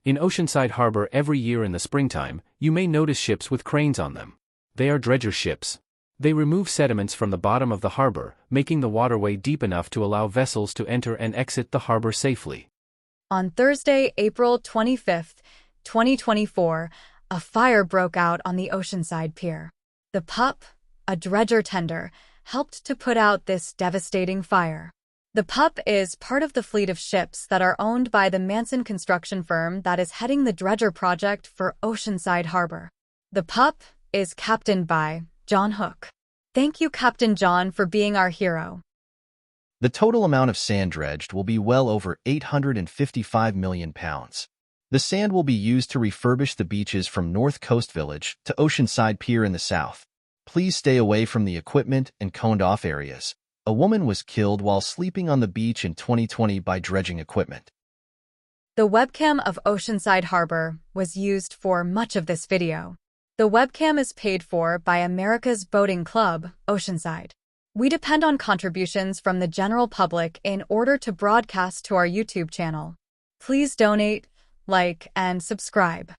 In Oceanside Harbor every year in the springtime, you may notice ships with cranes on them. They are dredger ships. They remove sediments from the bottom of the harbor, making the waterway deep enough to allow vessels to enter and exit the harbor safely. On Thursday, April 25, 2024, a fire broke out on the Oceanside Pier. The PUP, a dredger tender, helped to put out this devastating fire. The PUP is part of the fleet of ships that are owned by the Manson construction firm that is heading the dredger project for Oceanside Harbor. The PUP is captained by John Hook. Thank you, Captain John, for being our hero. The total amount of sand dredged will be well over 855 million pounds. The sand will be used to refurbish the beaches from North Coast Village to Oceanside Pier in the south. Please stay away from the equipment and coned-off areas. A woman was killed while sleeping on the beach in 2020 by dredging equipment. The webcam of Oceanside Harbor was used for much of this video. The webcam is paid for by America's Boating Club Oceanside. We depend on contributions from the general public in order to broadcast to our YouTube channel. Please donate, like, and subscribe.